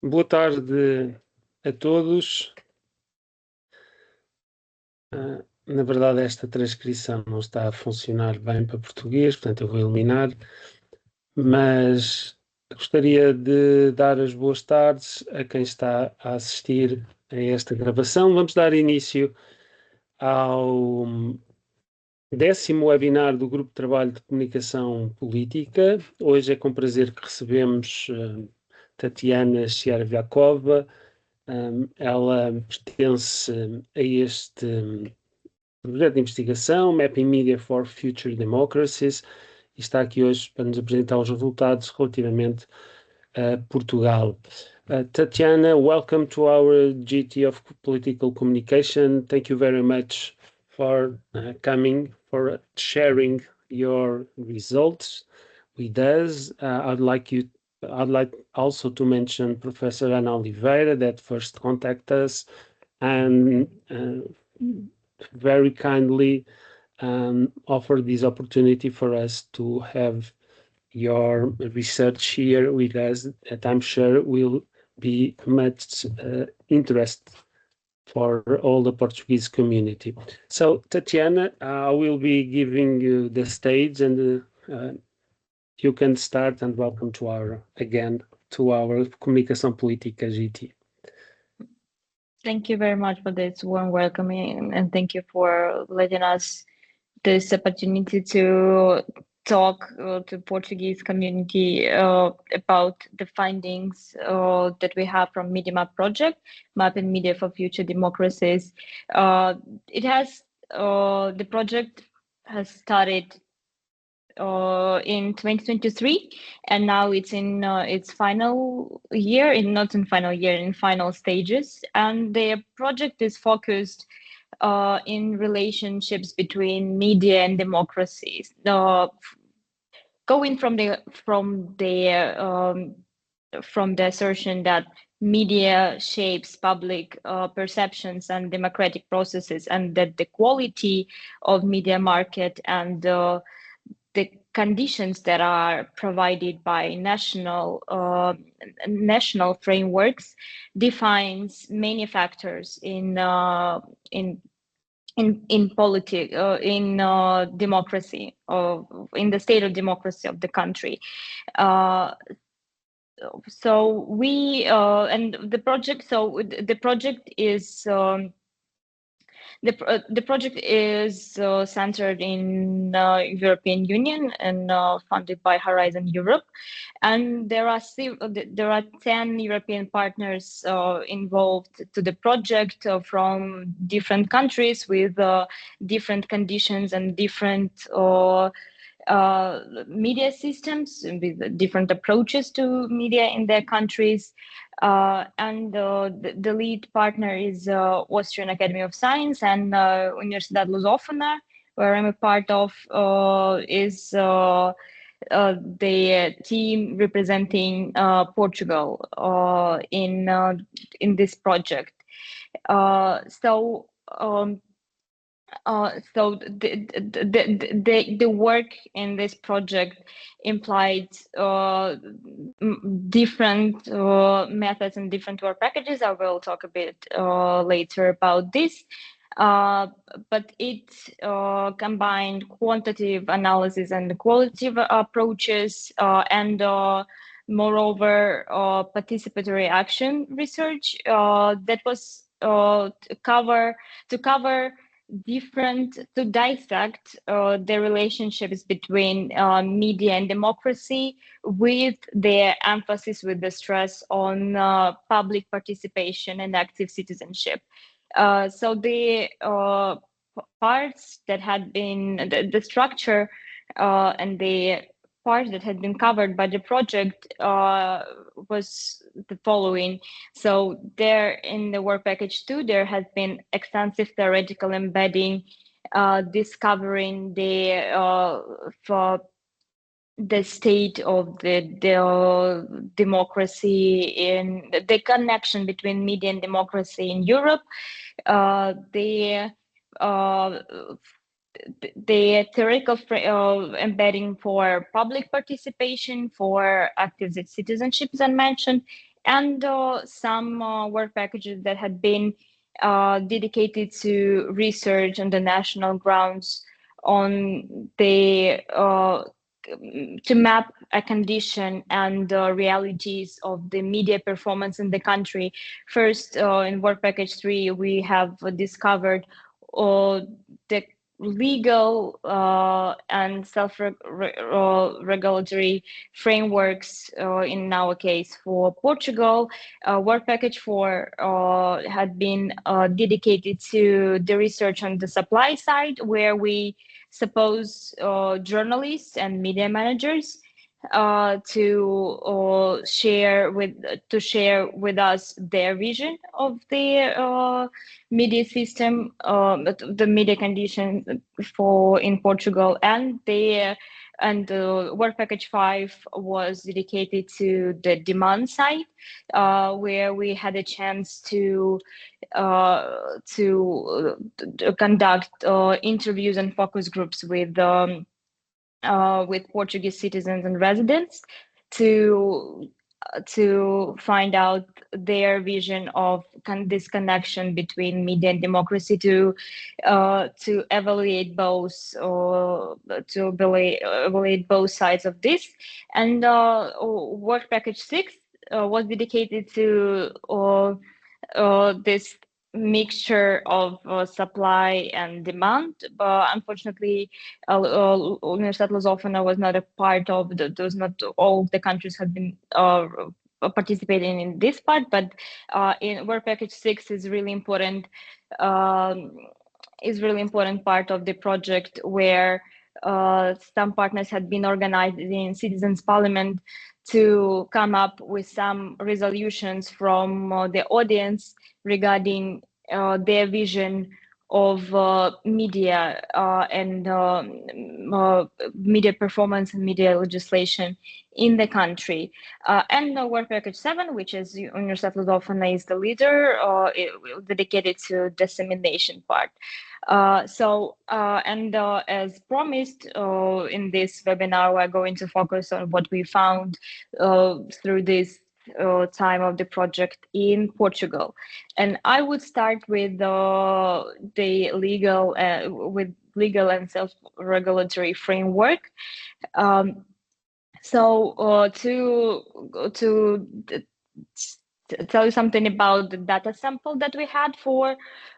Boa tarde a todos. Na verdade, esta transcrição não está a funcionar bem para português, portanto eu vou eliminar, mas gostaria de dar as boas tardes a quem está a assistir a esta gravação. Vamos dar início ao 10º webinar do Grupo de Trabalho de Comunicação Política. Hoje é com prazer que recebemos Tatiana Chervyakova. Ela pertence a este projeto de investigação, Mapping Media for Future Democracies, e está aqui hoje para nos apresentar os resultados relativamente a Portugal. Tatiana, welcome to our GT of Political Communication. Thank you very much for coming, for sharing your results with us. I'd like also to mention Professor Ana Oliveira that first contacted us and very kindly offered this opportunity for us to have your research here with us that I'm sure will be much interest for all the Portuguese community. So Tatiana, I will be giving you the stage and you can start, and welcome to our Comunicação Política GT. Thank you very much for this warm welcoming, and thank you for letting us this opportunity to talk to Portuguese community about the findings that we have from MeDeMAP project, Mapping Media for Future Democracies. The project has started in 2023, and now it's in its final year, in final stages, and the project is focused in relationships between media and democracies, going from the assertion that media shapes public perceptions and democratic processes, and that the quality of media market and the conditions that are provided by national frameworks defines many factors in politics, in democracy, in the state of democracy of the country. So we and the project. So the project is. The project is centered in European Union and funded by Horizon Europe, and there are 10 European partners involved to the project from different countries with different conditions and different media systems with different approaches to media in their countries. And the lead partner is Austrian Academy of Science and Universidad Lusófona, where I'm a part of, is the team representing Portugal in this project. So the work in this project implied different methods and different work packages. I will talk a bit later about this, but it combined quantitative analysis and qualitative approaches, and moreover participatory action research that was to dissect the relationships between media and democracy, with their emphasis, with the stress on public participation and active citizenship. So the parts that had been the structure and the part that had been covered by the project was the following. So there in the work package 2, there has been extensive theoretical embedding, discovering for the state of the democracy, in the connection between media and democracy in Europe, the theoretical embedding for public participation, for active citizenship, as I mentioned, and some work packages that had been dedicated to research on the national grounds on the to map a condition and realities of the media performance in the country. First, in work package 3, we have discovered the legal and self-regulatory frameworks in our case for Portugal. Work package 4 had been dedicated to the research on the supply side, where we suppose journalists and media managers to share with us their vision of the media system, the media conditions in Portugal, and work package 5 was dedicated to the demand side, where we had a chance to conduct interviews and focus groups with Portuguese citizens and residents to find out their vision of this connection between media and democracy, to evaluate both sides of this. And work package 6 was dedicated to this mixture of supply and demand. But unfortunately, Universitat Lusófona was not a part of not all the countries had been participating in this part, but in work package 6 is really important part of the project, where some partners had been organized in citizens parliament to come up with some resolutions from the audience regarding their vision of media and media performance and media legislation in the country. And work package 7, which is Universitat Lusófona is the leader, dedicated to dissemination part. As promised, in this webinar, we're going to focus on what we found through this time of the project in Portugal. And I would start with the legal and self-regulatory framework. To tell you something about the data sample that we had for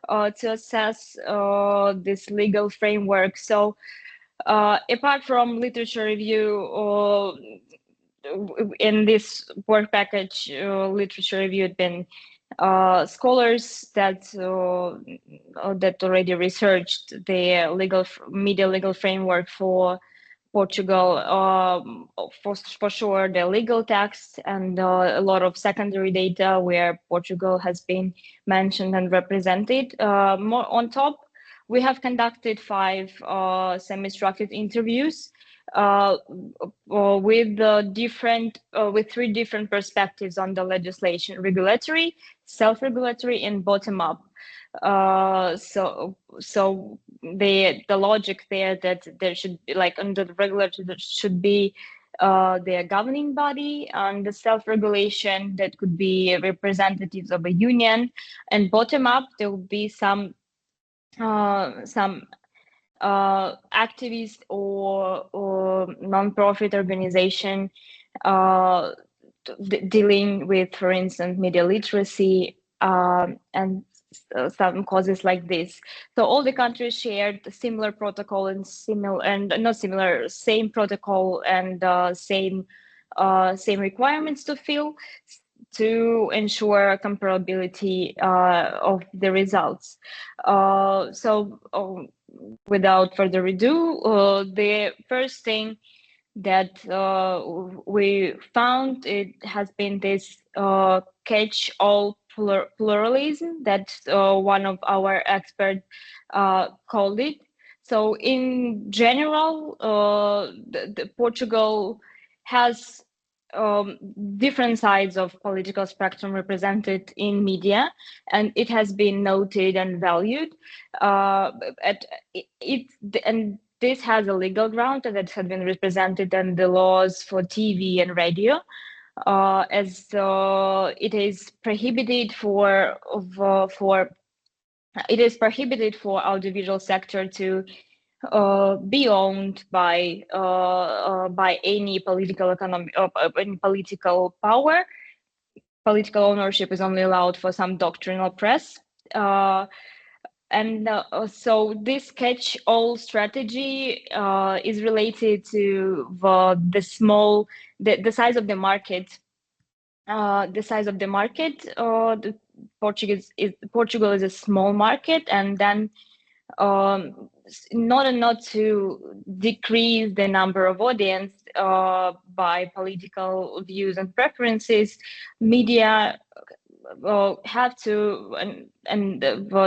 to assess this legal framework. So apart from literature review, in this work package, literature review had been scholars that already researched the media legal framework for Portugal, for sure the legal text and a lot of secondary data where Portugal has been mentioned and represented. More on top, we have conducted 5 semi-structured interviews with 3 different perspectives on the legislation: regulatory, self-regulatory, and bottom-up. So the logic there that there should be, like, under the regulatory, there should be their governing body, and the self-regulation that could be representatives of a union, and bottom-up there will be some activist or non-profit organization dealing with, for instance, media literacy and some causes like this. So all the countries shared a similar protocol and same protocol and same requirements to fill, to ensure comparability of the results. Without further ado, the first thing that we found, it has been this catch-all pluralism that one of our experts called it. So in general, the Portugal has different sides of political spectrum represented in media, and it has been noted and valued. And this has a legal ground that has been represented in the laws for TV and radio. as it is prohibited for audiovisual sector to be owned by any political power. Political ownership is only allowed for some doctrinal press. So this catch-all strategy is related to the size of the market. Portugal is a small market, and then not to decrease the number of audience by political views and preferences, media have to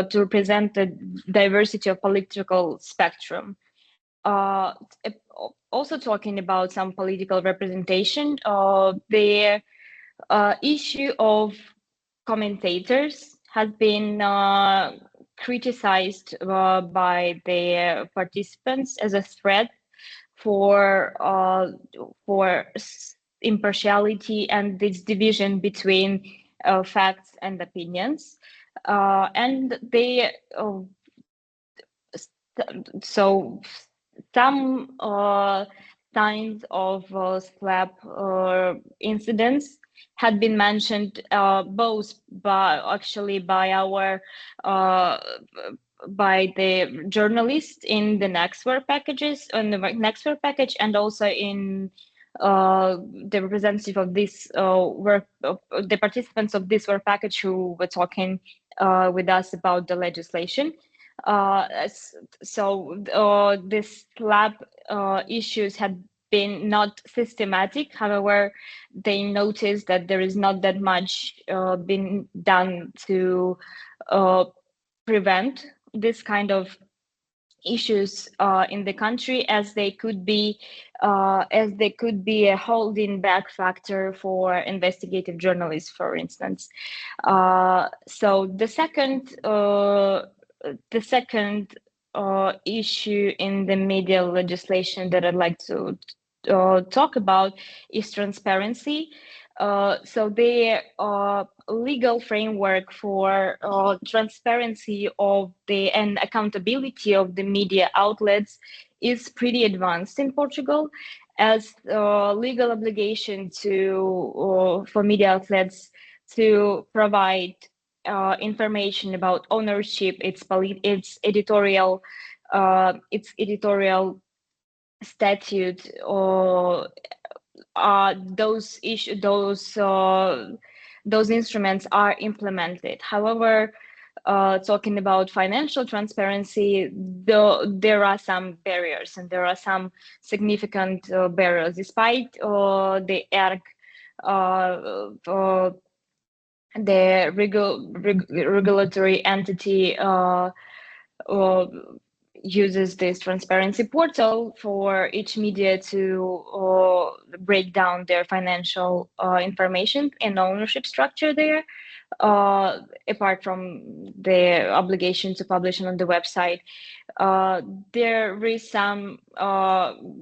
to represent the diversity of political spectrum. Also talking about some political representation, the issue of commentators has been criticized by the participants as a threat for impartiality and this division between facts and opinions, and they so some signs of slap incidents had been mentioned both by the journalists in the next work packages, on the next work package, and also in the representative of this the participants of this work package who were talking with us about the legislation. This slap issues had been not systematic. However, they noticed that there is not that much been done to prevent this kind of issues in the country, as they could be a holding back factor for investigative journalists, for instance. So the second issue in the media legislation that I'd like to talk about is transparency. So the legal framework for transparency and accountability of the media outlets is pretty advanced in Portugal, as legal obligation for media outlets to provide information about ownership, its editorial statute, or those instruments are implemented. However, talking about financial transparency, there are some barriers, and there are some significant barriers, despite the ERG, the regulatory entity uses this transparency portal for each media to break down their financial information and ownership structure there, apart from the obligation to publish it on the website. There is some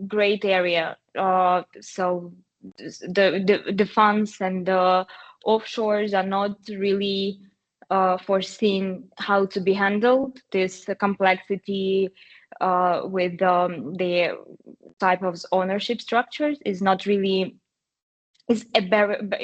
great area. So the funds and the offshores are not really foreseen how to be handled. This complexity with the type of ownership structures is not really a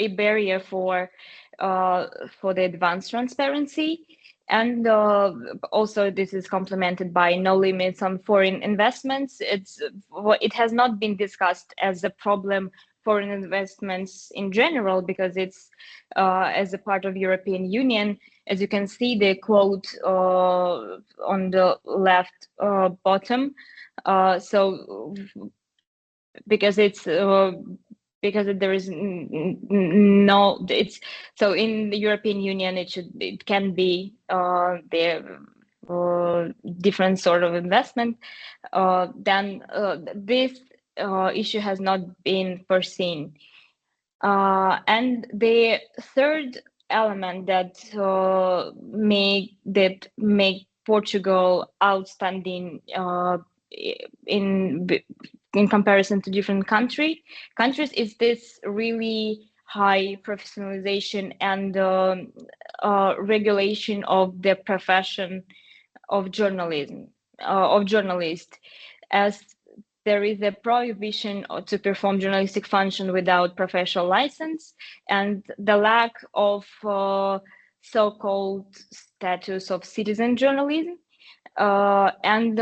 barrier for the advanced transparency. And also this is complemented by no limits on foreign investments. It has not been discussed as a problem, foreign investments in general, because it's as a part of European Union. As you can see, the quote on the left bottom. So because it's because there is no, it's so in the European Union it can be the different sort of investment. Then this issue has not been foreseen. And the third element that make Portugal outstanding in comparison to different countries is this really high professionalization and regulation of the profession of journalism, of journalists, as there is a prohibition to perform journalistic function without professional license, and the lack of so-called status of citizen journalism. And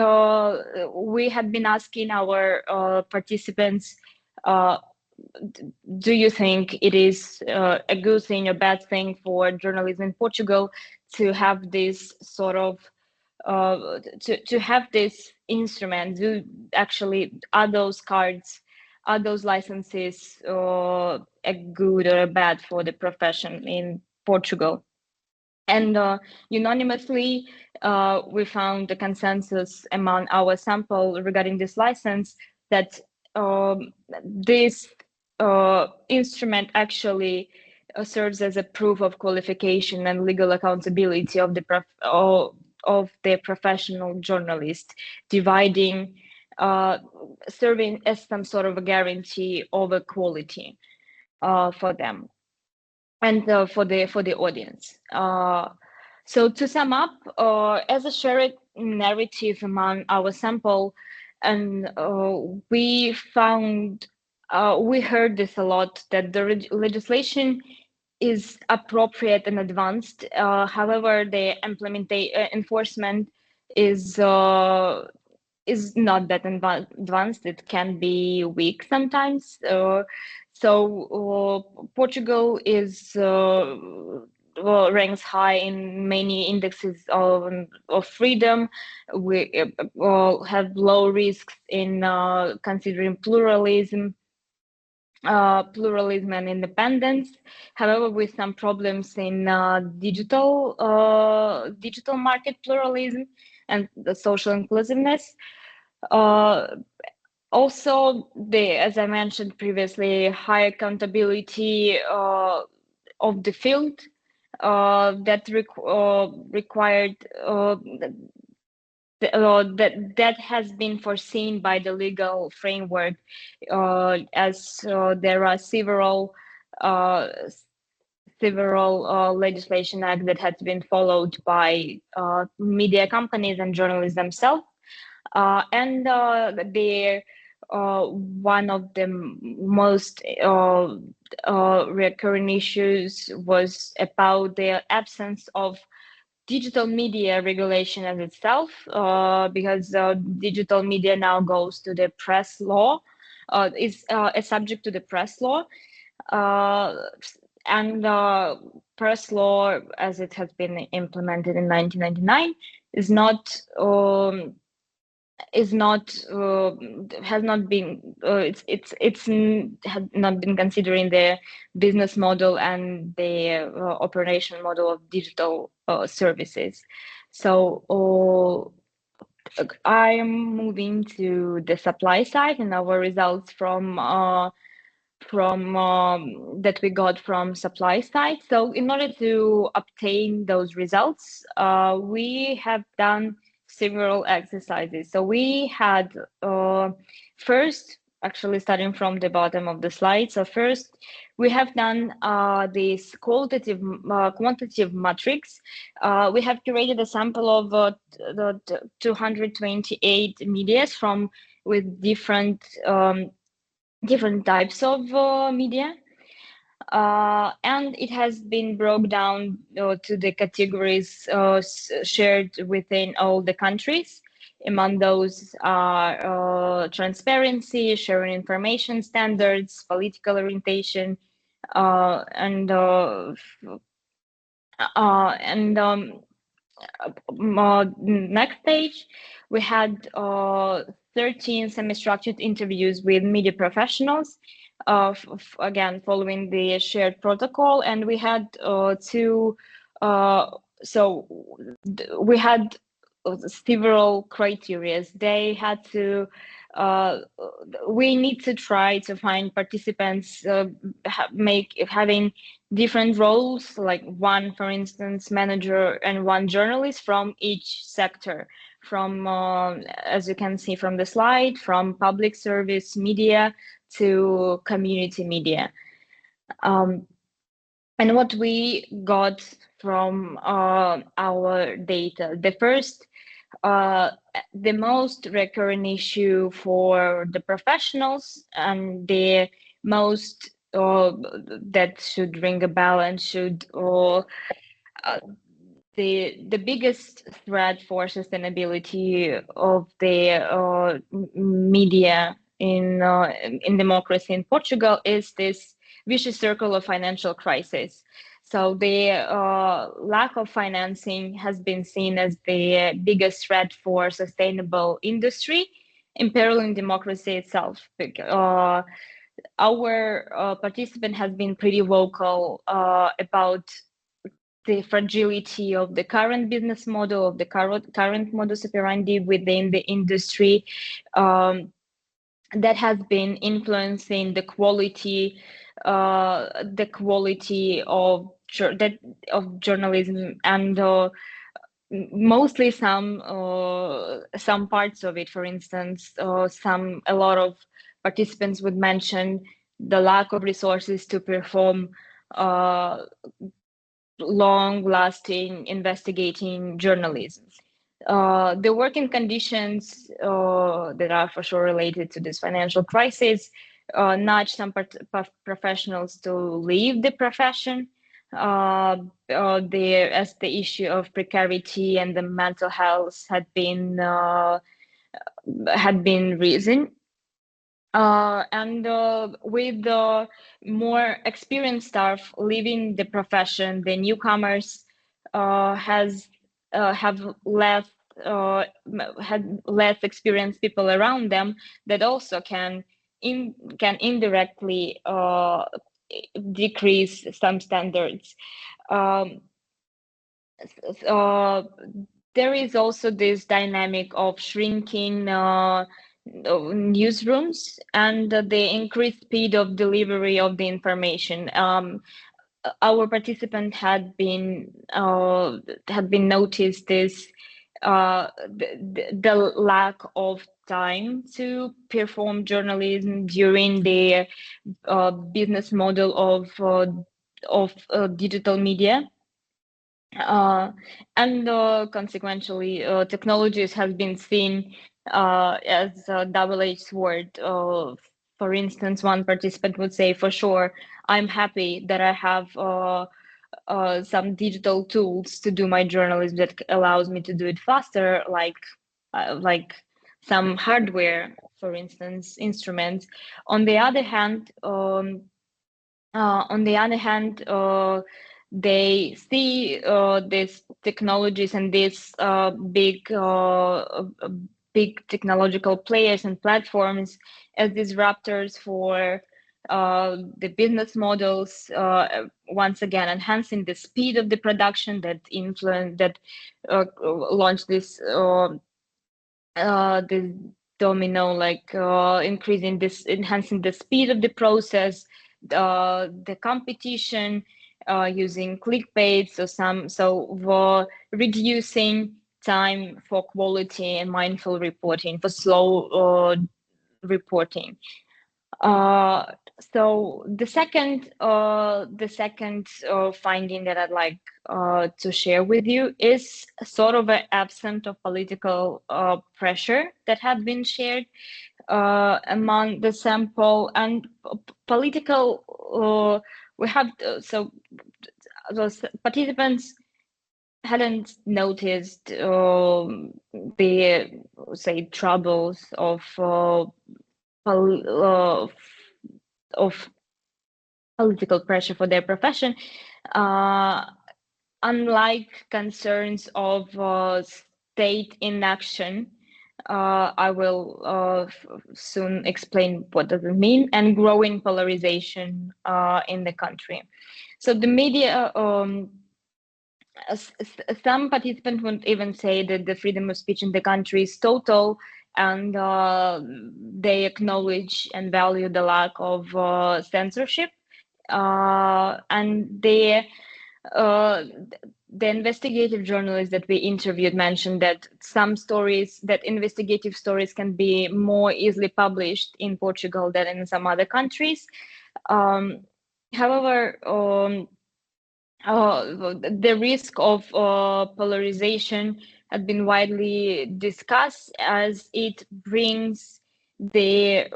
we have been asking our participants, do you think it is a good thing, a bad thing for journalism in Portugal to have this sort of to have this instrument? Are those cards, are those licenses a good or a bad for the profession in Portugal? And unanimously, we found a consensus among our sample regarding this license that this instrument actually serves as a proof of qualification and legal accountability of the professional journalist, dividing, serving as some sort of a guarantee of equality for them and for the audience. So to sum up, as a shared narrative among our sample, and we found, we heard this a lot, that the legislation is appropriate and advanced. However, the enforcement is not that advanced. It can be weak sometimes. So Portugal is ranks high in many indexes of freedom. We have low risks in considering pluralism and independence. However, with some problems in digital market pluralism and the social inclusiveness. Also, as I mentioned previously, high accountability of the field that required that has been foreseen by the legal framework, as there are several legislation acts that has been followed by media companies and journalists themselves, and one of the most recurring issues was about the absence of digital media regulation as itself, because digital media now goes to the press law, is a subject to the press law, and press law, as it has been implemented in 1999, has not been considering the business model and the operation model of digital services. So I am moving to the supply side and our results from that we got from supply side. So in order to obtain those results, we have done several exercises. So we had first, actually starting from the bottom of the slide. So first, we have done this quantitative matrix. We have curated a sample of the 228 medias with different types of media. And it has been broken down to the categories shared within all the countries. Among those are transparency, sharing information standards, political orientation, next page, we had 13 semi-structured interviews with media professionals, again, following the shared protocol. And we had we had several criteria. They had to, we need to try to find participants having different roles, like one, for instance, manager and one journalist from each sector, from, as you can see from the slide, from public service media to community media. And what we got from our data, the most recurrent issue for the professionals, and the most that should ring a bell and should the biggest threat for sustainability of the media in democracy in Portugal is this vicious circle of financial crisis. So the lack of financing has been seen as the biggest threat for sustainable industry, imperiling democracy itself. Our participant has been pretty vocal about the fragility of the current business model, of the current modus operandi within the industry, that has been influencing the quality of journalism, and mostly some parts of it. For instance, a lot of participants would mention the lack of resources to perform long-lasting investigating journalism. The working conditions that are for sure related to this financial crisis nudge some professionals to leave the profession, as the issue of precarity and the mental health had been risen. And with more experienced staff leaving the profession, the newcomers had less experienced people around them that also can indirectly decrease some standards. There is also this dynamic of shrinking newsrooms and the increased speed of delivery of the information. Our participant had been noticed this the lack of time to perform journalism during the business model of digital media. And consequently, technologies have been seen as a double-edged sword. For instance, one participant would say, for sure, I'm happy that I have some digital tools to do my journalism that allows me to do it faster, like some hardware, for instance, instruments. On the other hand, they see these technologies and these big technological players and platforms as disruptors for the business models, once again enhancing the speed of the production that launched this the domino, like enhancing the speed of the process, the competition, using clickbait, reducing time for quality and mindful reporting, for slow reporting. So the second finding that I'd like to share with you is sort of an absence of political pressure that had been shared among the sample, and political. We have those participants hadn't noticed the troubles of political pressure for their profession, unlike concerns of state inaction. I will soon explain what does it mean, and growing polarization in the country. So the media, some participants would even say that the freedom of speech in the country is total, and they acknowledge and value the lack of censorship. And the investigative journalists that we interviewed mentioned that investigative stories can be more easily published in Portugal than in some other countries. however, the risk of polarization had been widely discussed, as it brings the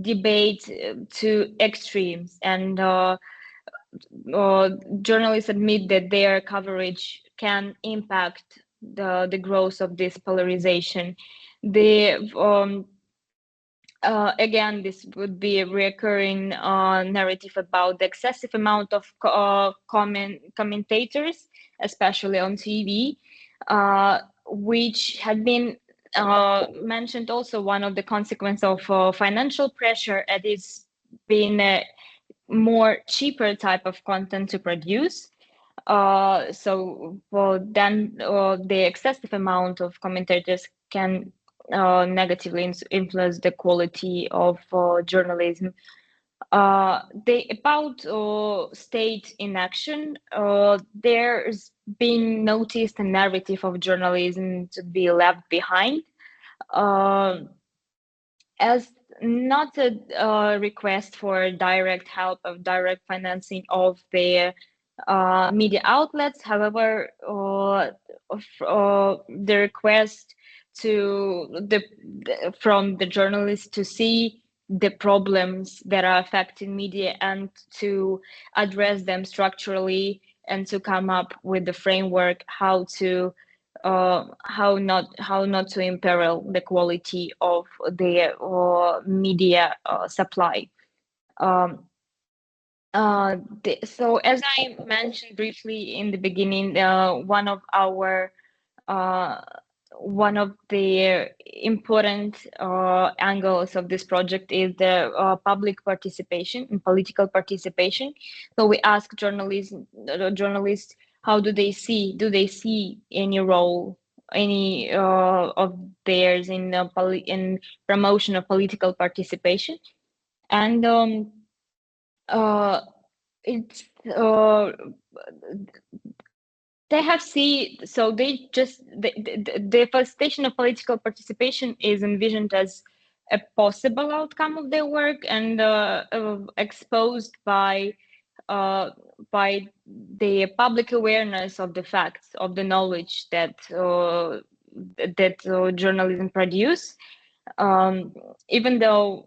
debate to extremes, and journalists admit that their coverage can impact the growth of this polarization. Again, this would be a recurring narrative about the excessive amount of commentators, especially on TV, which had been mentioned also one of the consequences of financial pressure. It is being a more cheaper type of content to produce. So then the excessive amount of commentators can negatively influence the quality of journalism. About state inaction, there's been noticed a narrative of journalism to be left behind, as not a request for direct help of direct financing of the media outlets. However, the request from the journalists to see the problems that are affecting media and to address them structurally, and to come up with the framework how not to imperil the quality of the media supply. So as I mentioned briefly in the beginning, one of the important angles of this project is the public participation and political participation. So we ask journalists, how do they see any role, any of theirs in promotion of political participation? And it's they have seen, so they just the facilitation of political participation is envisioned as a possible outcome of their work, and exposed by the public awareness of the facts, of the knowledge that journalism produce. Even though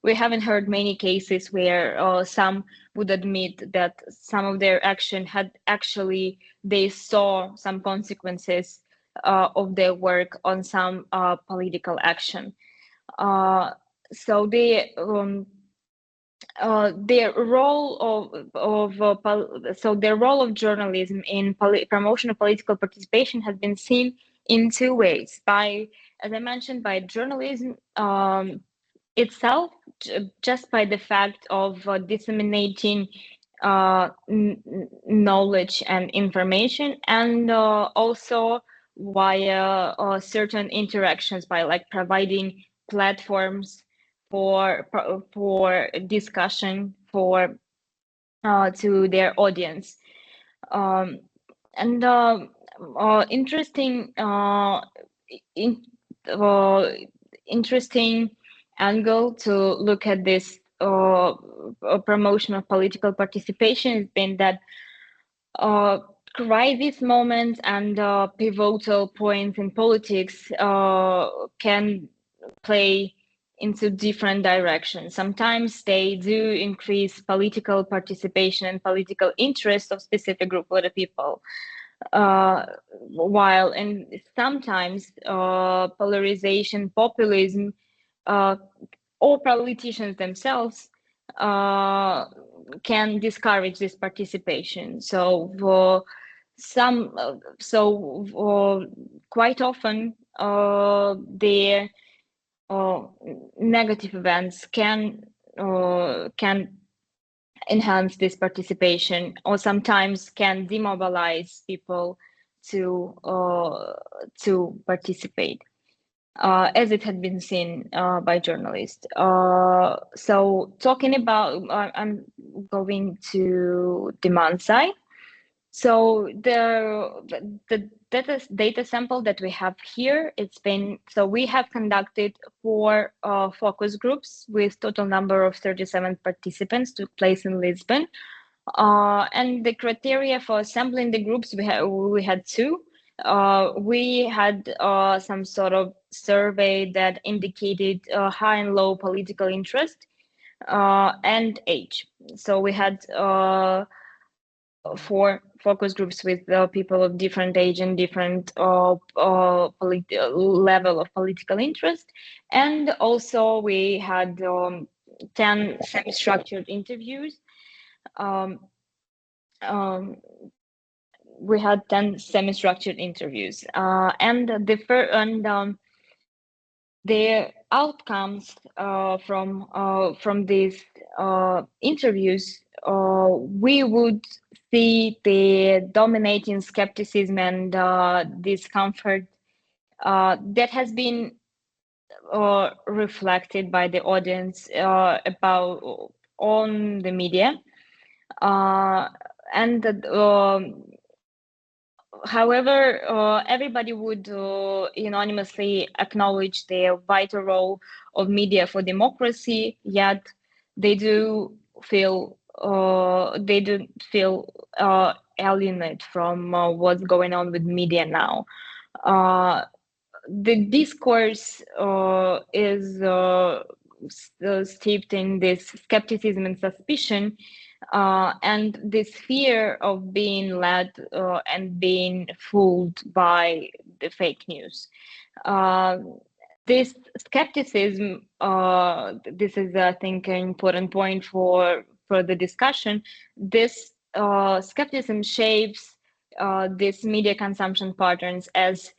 we haven't heard many cases where some would admit that some of their action they saw some consequences of their work on some political action. So their role of journalism in promotion of political participation has been seen in two ways: as I mentioned, by journalism itself, just by the fact of disseminating knowledge and information, and also via certain interactions, by like providing platforms for discussion to their audience. Interesting angle to look at this promotion of political participation has been that crisis moments and pivotal points in politics can play into different directions. Sometimes they do increase political participation and political interest of specific group of people, while and sometimes polarization, populism, or politicians themselves can discourage this participation. So quite often their negative events can enhance this participation, or sometimes can demobilize people to participate, as it had been seen by journalists. So talking about, I'm going to demand side. So the data sample that we have here, we have conducted 4 focus groups with total number of 37 participants, took place in Lisbon. And the criteria for assembling the groups, we had 2. We had some sort of survey that indicated high and low political interest and age. So we had 4 focus groups with people of different age and different level of political interest. And also we had 10 semi-structured interviews. We had 10 semi-structured interviews, and the outcomes from these interviews, we would see the dominating skepticism and discomfort that has been reflected by the audience on the media, and however, everybody would unanimously acknowledge the vital role of media for democracy, yet they do feel alienated from what's going on with media now. The discourse is steeped in this skepticism and suspicion, and this fear of being led and being fooled by the fake news. This skepticism, this is, I think, an important point for the discussion. This skepticism shapes these media consumption patterns as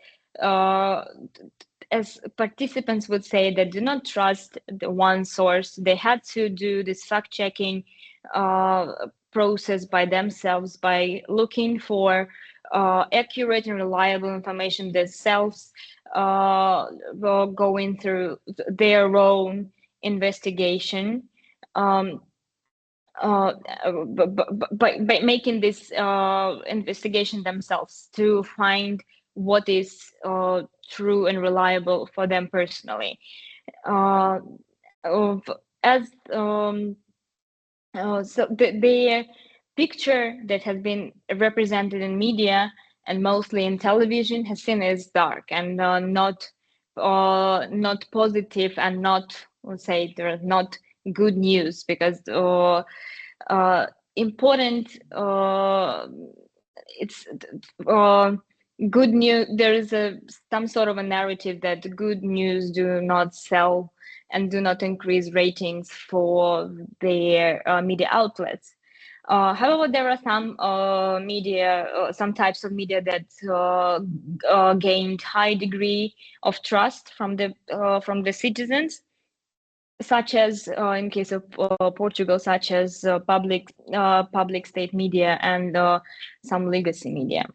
participants would say, they do not trust the one source. They had to do this fact-checking process by themselves, by looking for accurate and reliable information themselves, going through their own investigation, by making this investigation themselves to find what is true and reliable for them personally. So the picture that has been represented in media and mostly in television has seen as dark and not positive, and not, let's say, there are not good news, because important it's good news. There is some sort of a narrative that good news do not sell and do not increase ratings for their media outlets. However, there are some some types of media that gained high degree of trust from the citizens, such as in case of Portugal, such as public state media and some legacy media.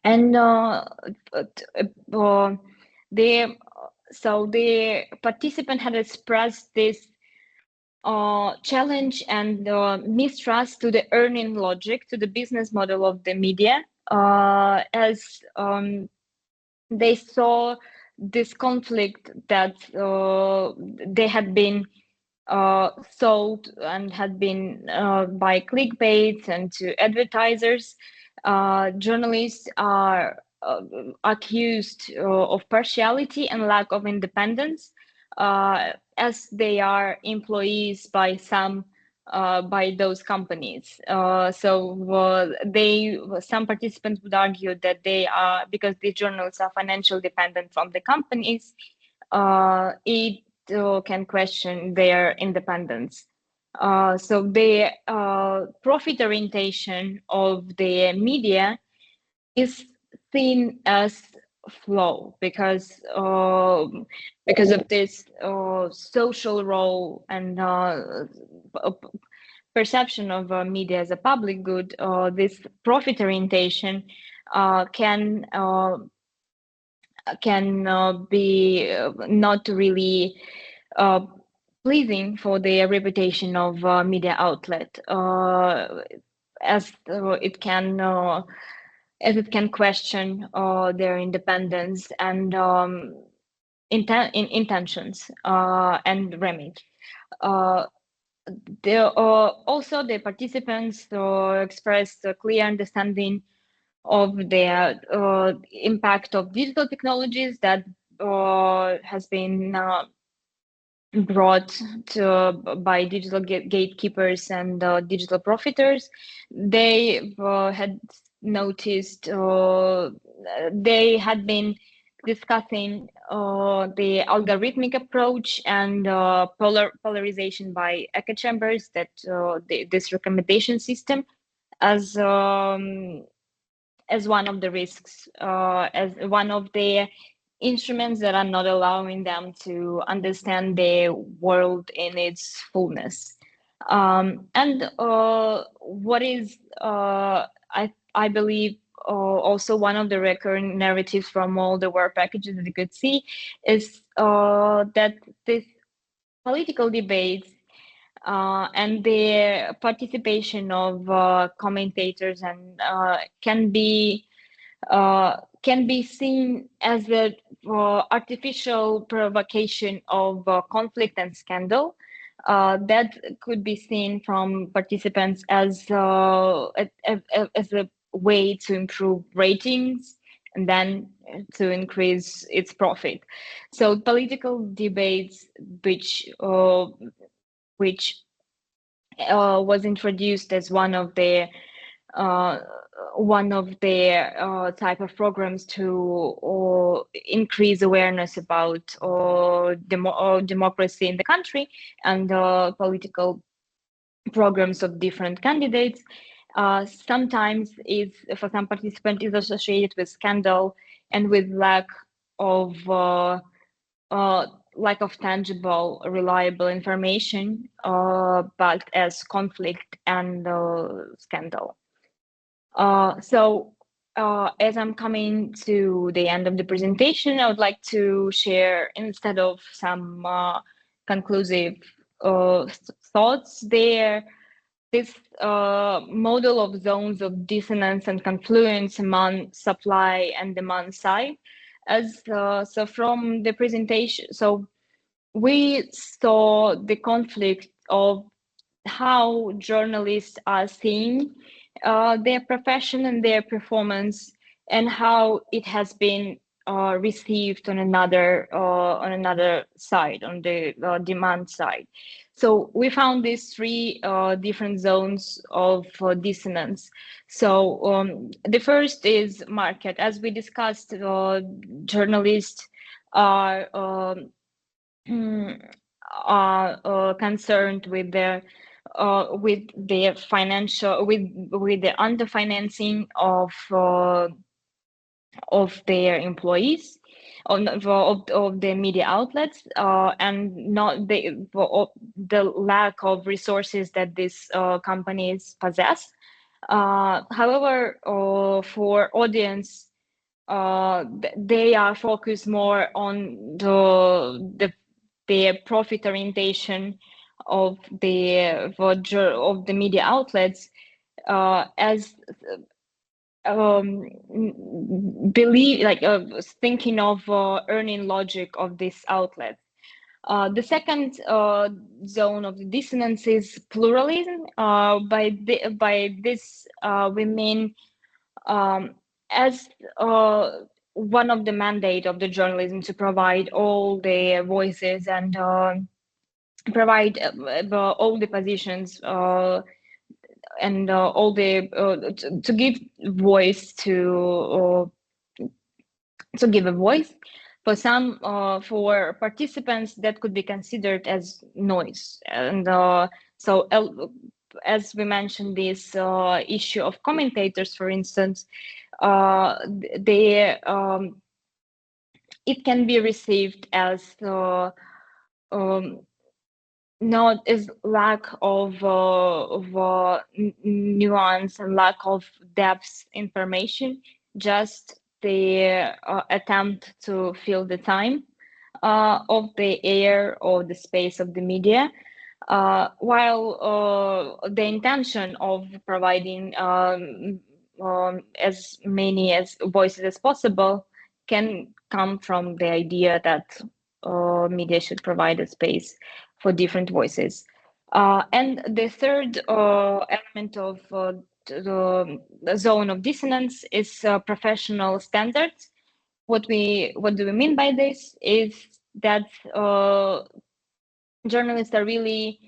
And the participant had expressed this challenge and mistrust to the earning logic, to the business model of the media, as they saw this conflict that they had been sold and had been by clickbait and to advertisers. Journalists are accused of partiality and lack of independence, as they are employees by those companies. Some participants would argue that they are, because the journalists are financially dependent from the companies, it can question their independence. So the profit orientation of the media is seen as flaw because of this social role and perception of media as a public good. This profit orientation can be not really pleasing for the reputation of media outlet, as it can as it can question their independence and intentions and remit. Also, the participants expressed a clear understanding of the impact of digital technologies that has been brought to by digital gatekeepers and digital profiteers. They had noticed, they had been discussing the algorithmic approach and polarization by echo chambers, that this recommendation system as one of the risks, as one of the instruments that are not allowing them to understand the world in its fullness. And what is, I believe, also one of the recurring narratives from all the work packages that you could see is that this political debates and the participation of commentators and can be seen as an artificial provocation of conflict and scandal that could be seen from participants as a way to improve ratings and then to increase its profit. So political debates, which was introduced as one of the type of programs to increase awareness about democracy in the country and political programs of different candidates. Sometimes is, for some participants, is associated with scandal and with lack of tangible, reliable information, but as conflict and scandal. So as I'm coming to the end of the presentation, I would like to share, instead of some conclusive thoughts there, this model of zones of dissonance and confluence among supply and demand side. As so from the presentation, so we saw the conflict of how journalists are seeing their profession and their performance, and how it has been received on another side, on the demand side. So we found these three different zones of dissonance. So the first is market. As we discussed, journalists are concerned with their financial, with the underfinancing of their employees, of the media outlets, and not the lack of resources that these companies possess. However, for audience, they are focused more on the profit orientation of the media outlets, as thinking of earning logic of this outlet. The second zone of the dissonance is pluralism. By this we mean, as one of the mandate of the journalism to provide all the voices and provide all the positions and all the to give voice to give a voice for some for participants that could be considered as noise. And so as we mentioned, this issue of commentators, for instance, it can be received as not as lack of nuance and lack of depth information, just the attempt to fill the time of the air or the space of the media, while the intention of providing as many as voices as possible can come from the idea that media should provide a space for different voices. And the third element of the zone of dissonance is professional standards. What do we mean by this is that journalists are really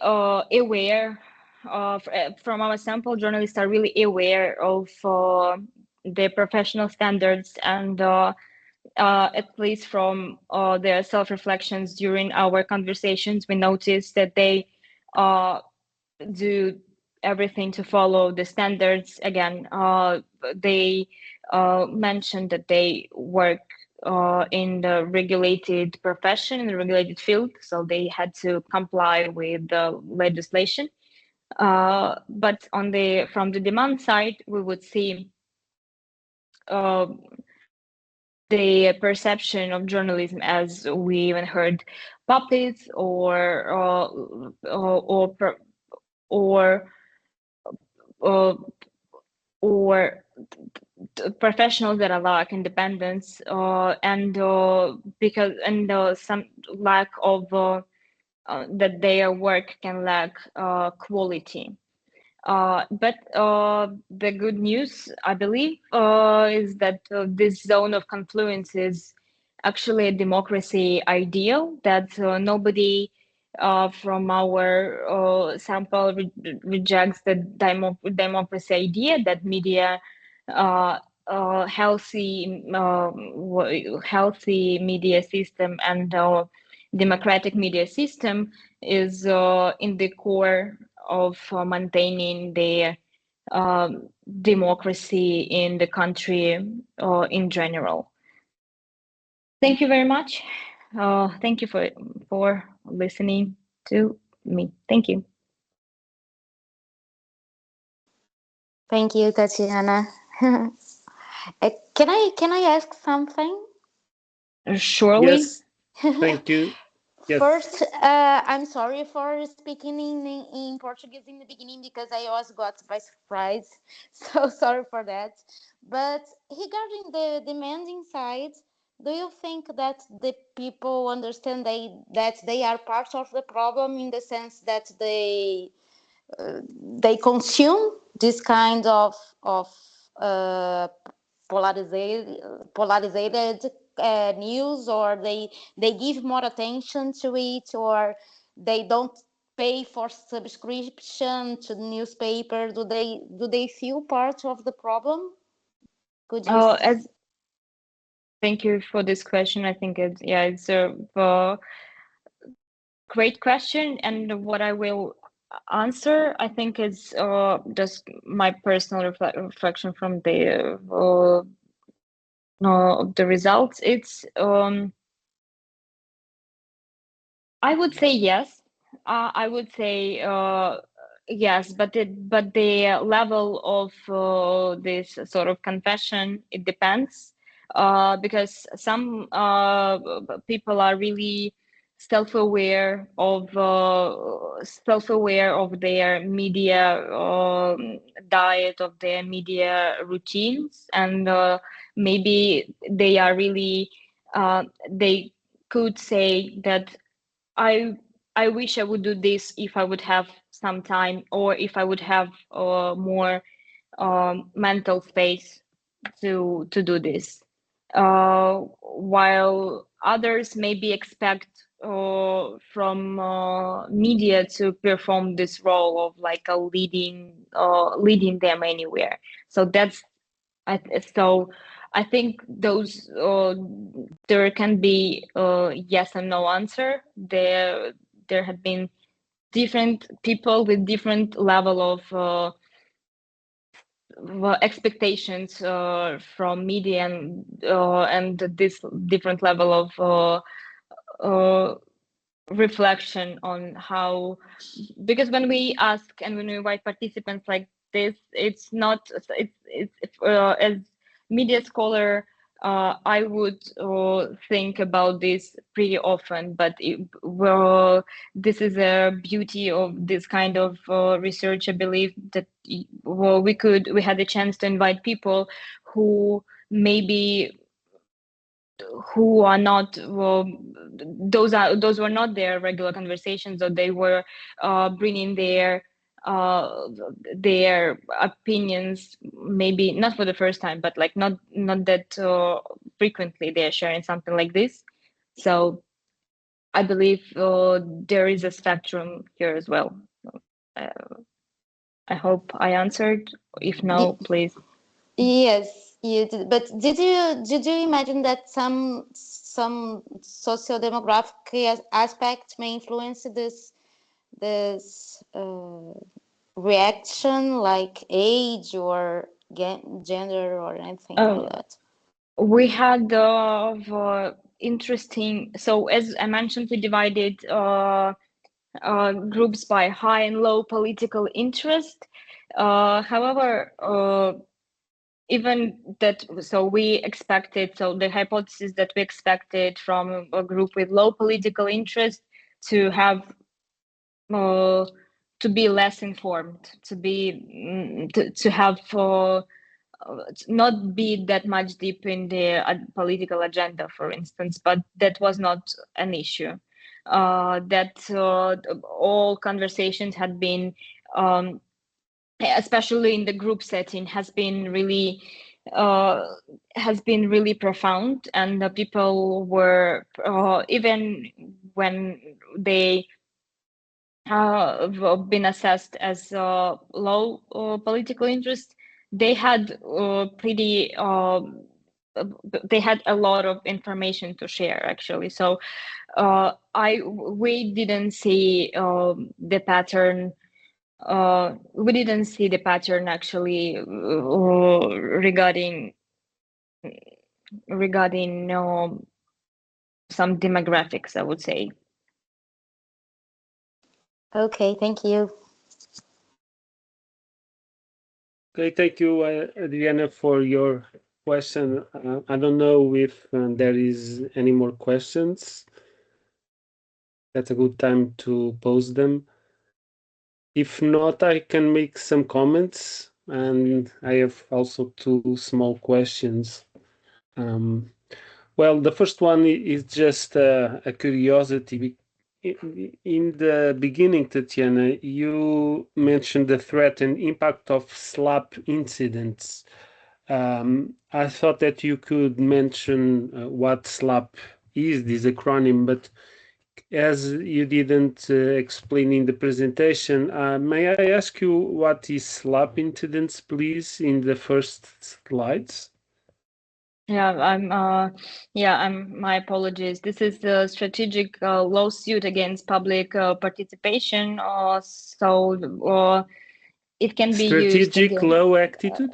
aware of, from our sample, journalists are really aware of their professional standards, and at least from their self-reflections during our conversations, we noticed that they do everything to follow the standards. Again, they mentioned that they work in the regulated profession, in the regulated field, so they had to comply with the legislation. But from the demand side, we would see the perception of journalism as, we even heard, puppets or professionals that lack independence, and some lack of that their work can lack quality. But the good news, I believe, is that this zone of confluence is actually a democracy ideal, that nobody from our sample rejects the democracy idea, that media, healthy media system and democratic media system is in the core of maintaining the democracy in the country in general. Thank you very much. Thank you for listening to me. Thank you. Thank you, Tatiana. Can I ask something? Surely. Yes. Thank you. Yes. First, I'm sorry for speaking in Portuguese in the beginning because I was got by surprise. So sorry for that. But regarding the demanding side, do you think that the people understand that they are part of the problem, in the sense that they consume this kind of polarized news, or they give more attention to it, or they don't pay for subscription to the newspaper? Do they feel part of the problem? Could you Thank you for this question. I think it's a great question, and what I will answer, I think, is just my personal reflection from the results. It's I would say yes. I would say yes, but the level of this sort of confession, it depends, because some people are really self-aware of their media diet, of their media routines, and maybe they are really they could say that I wish I would do this if I would have some time, or if I would have more mental space to do this. While others maybe expect from media to perform this role of like a leading them anywhere. So I think those there can be yes and no answer. There have been different people with different level of expectations from media, and this different level of reflection on how, because when we ask and when we invite participants like this, it's not as media scholar, I would think about this pretty often, but this is a beauty of this kind of research. I believe that we had a chance to invite people who maybe who are not those were not their regular conversations, or they were bringing their opinions, maybe not for the first time, but like not that frequently they're sharing something like this. So I believe there is a spectrum here as well. I hope I answered. If no, please. Yes, you did. But did you imagine that some socio-demographic aspect may influence this reaction, like age or gender or anything like that? We had interesting. So as I mentioned, we divided groups by high and low political interest. However, even that, so we expected, so the hypothesis that we expected from a group with low political interest to have to be less informed, to have not be that much deep in the political agenda, for instance, but that was not an issue. That all conversations had been, especially in the group setting, has been really profound, and the people were even when they been assessed as low political interest, they had they had a lot of information to share, actually. So we didn't see the pattern. We didn't see the pattern actually regarding some demographics, I would say. Okay, thank you. Okay, thank you, Adriana, for your question. I don't know if there is any more questions. That's a good time to pose them. If not, I can make some comments, and I have also two small questions. Well, the first one is just a curiosity. In the beginning, Tatiana, you mentioned the threat and impact of SLAP incidents. I thought that you could mention what SLAP is, this acronym, but as you didn't explain in the presentation, may I ask you what is SLAP incidents, please, in the first slides? Yeah, my apologies. This is the strategic lawsuit against public participation. So it can be used strategic low attitude.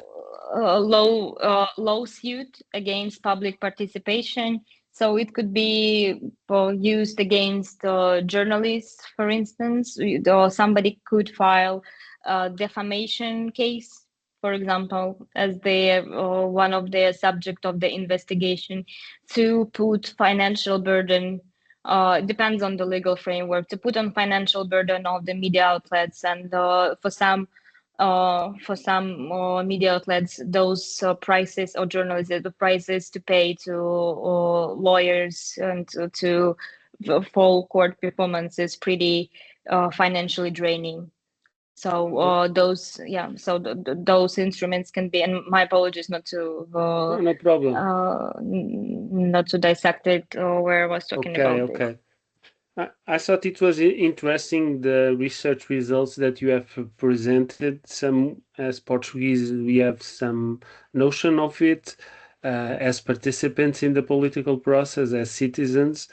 Lawsuit against public participation. So it could be used against journalists, for instance, or somebody could file a defamation case, for example, as they one of the subject of the investigation, to put financial burden. Depends on the legal framework, to put on financial burden of the media outlets, and for some media outlets, those prices, or journalists, the prices to pay to lawyers and to full court performance is pretty financially draining. So those those instruments can be, and my apologies not to no problem, not to dissect it where I was talking about this. I thought it was interesting, the research results that you have presented. Some, as Portuguese, we have some notion of it as participants in the political process, as citizens.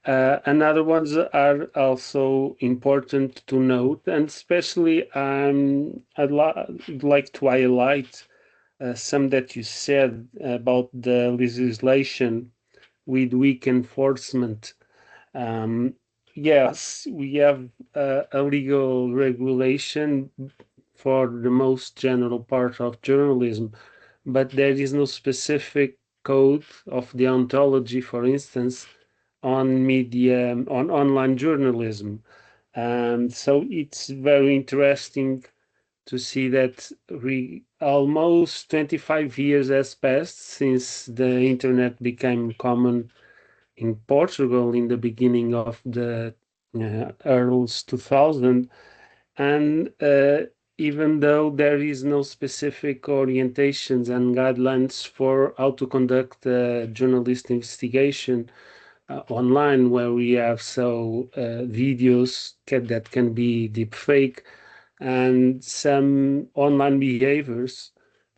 And other ones are also important to note, and especially I'd like to highlight some that you said about the legislation with weak enforcement. Yes, we have a legal regulation for the most general part of journalism, but there is no specific code of deontology, for instance, on media, on online journalism. And so it's very interesting to see that almost 25 years has passed since the internet became common in Portugal in the beginning of the early 2000s. And even though there is no specific orientations and guidelines for how to conduct a journalist investigation online, where we have videos that can be deepfake and some online behaviors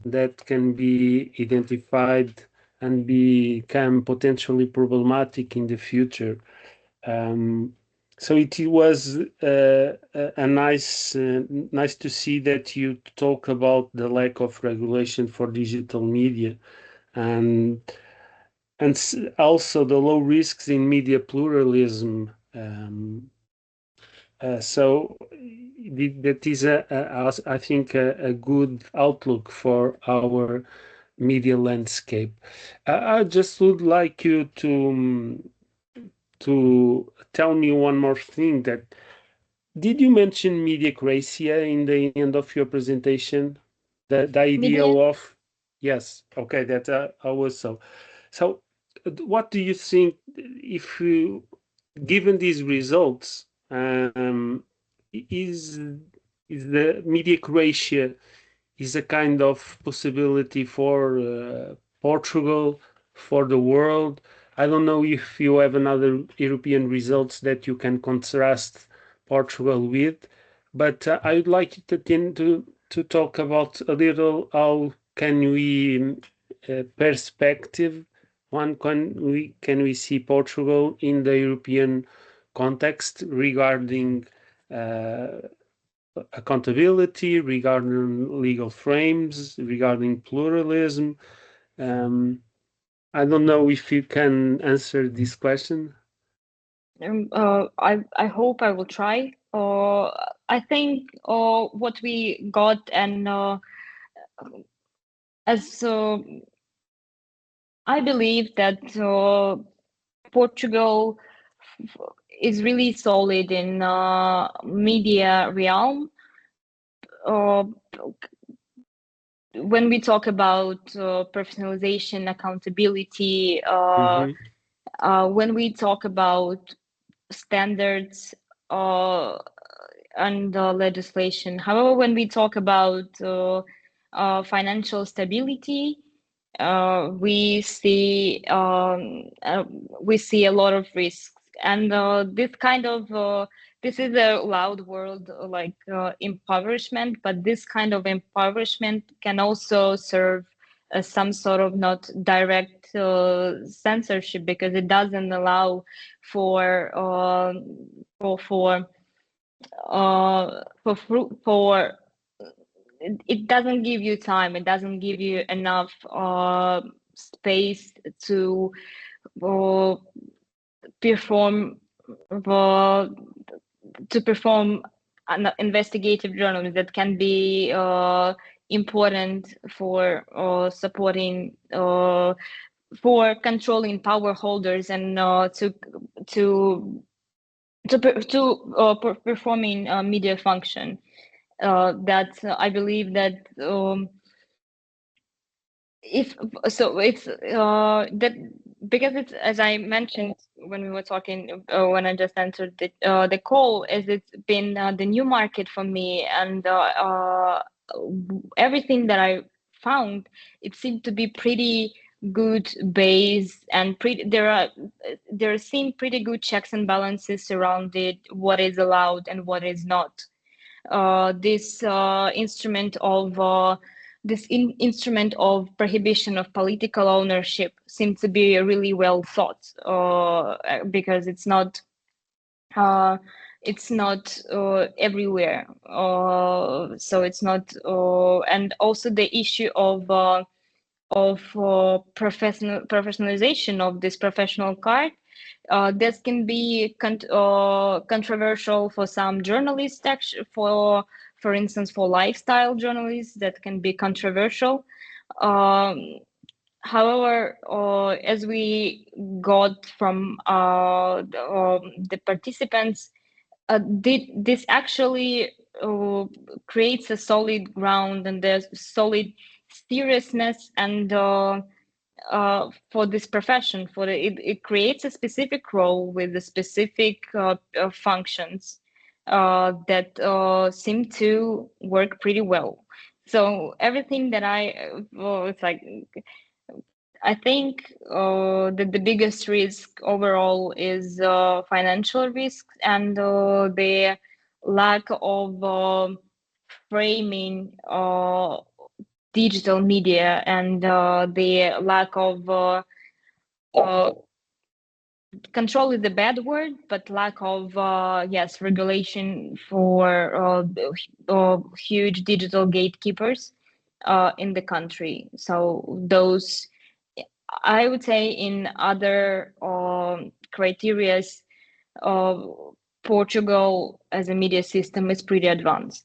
that can be identified and become potentially problematic in the future. So it was a nice to see that you talk about the lack of regulation for digital media, and also the low risks in media pluralism. So that is I think a good outlook for our media landscape. I just would like you to tell me one more thing. That did you mention MeDeMAP in the end of your presentation? The idea of yes, okay, that I was so. What do you think, if you, given these results, is the MeDeMAP is a kind of possibility for Portugal, for the world? I don't know if you have another European results that you can contrast Portugal with, but I would like to talk about a little how can we perspective can we see Portugal in the European context regarding accountability, regarding legal frames, regarding pluralism. I don't know if you can answer this question. I hope I will try. I think what we got, and as I believe that Portugal is really solid in media realm. When we talk about professionalization, accountability, when we talk about standards and legislation. However, when we talk about financial stability, we see a lot of risks, and this is a loud word like impoverishment, but this kind of impoverishment can also serve as some sort of not direct censorship, because it doesn't allow for it doesn't give you time, it doesn't give you enough space to perform an investigative journalism that can be important for supporting for controlling power holders and performing media function. That I believe that it's that, because it's, as I mentioned when we were talking, when I just entered the call, as it's been the new market for me, and everything that I found, it seemed to be pretty good base, and there seem pretty good checks and balances surrounded what is allowed and what is not. This instrument of prohibition of political ownership seems to be really well thought, because it's not everywhere, so it's not, and also the issue of professionalization of this professional card. This can be controversial for some journalists, for instance, for lifestyle journalists, that can be controversial. However, as we got from the participants, this actually creates a solid ground and there's solid seriousness and for this profession. It creates a specific role with the specific functions that seem to work pretty well. So everything that it's like, I think that the biggest risk overall is financial risk and the lack of framing digital media and the lack of control is the bad word, but lack of yes, regulation for huge digital gatekeepers in the country. So those, I would say, in other criteria, Portugal as a media system is pretty advanced.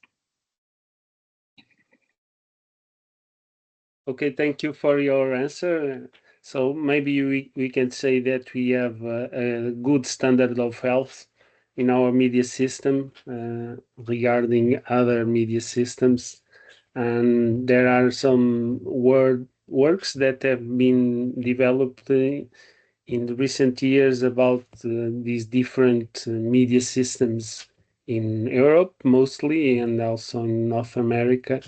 Okay, thank you for your answer. So maybe we can say that we have a good standard of health in our media system regarding other media systems. And there are some works that have been developed in the recent years about these different media systems in Europe mostly, and also in North America.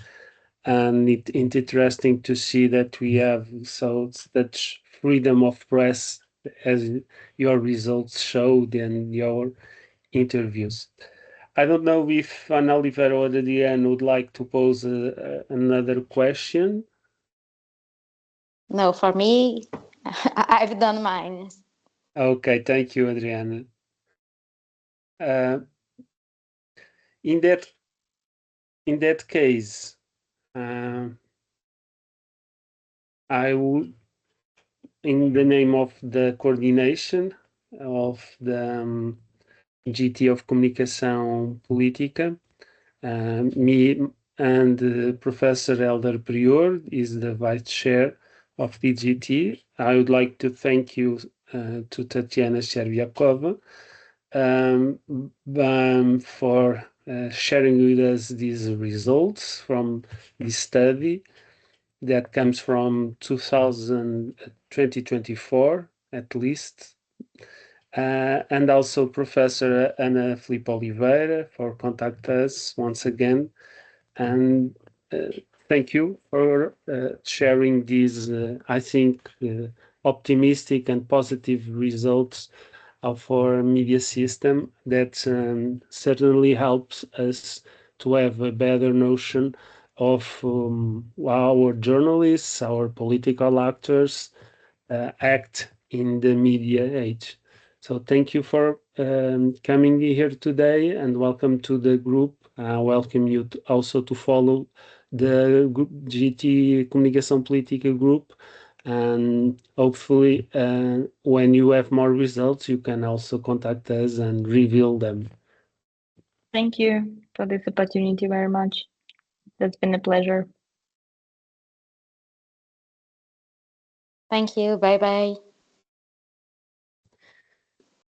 And it's interesting to see that we have such freedom of press as your results showed in your interviews. I don't know if Ana Oliveira or Adriana would like to pose another question. No, for me, I've done mine. Okay, thank you, Adriana. In that case, I would, in the name of the coordination of the GT of Comunicação Política, me and Professor Elder Prior is the vice chair of the GT. I would like to thank you to Tatiana Chervyakova for sharing with us these results from this study that comes from 2024 at least, and also Professor Ana Filipe Oliveira for contacting us once again, and thank you for sharing these I think optimistic and positive results of our media system that certainly helps us to have a better notion of our journalists, our political actors act in the media age. So thank you for coming here today and welcome to the group. Welcome you also to follow the group, GT Comunicação Política group. And hopefully when you have more results, you can also contact us and reveal them. Thank you for this opportunity very much. That's been a pleasure. Thank you. Bye-bye.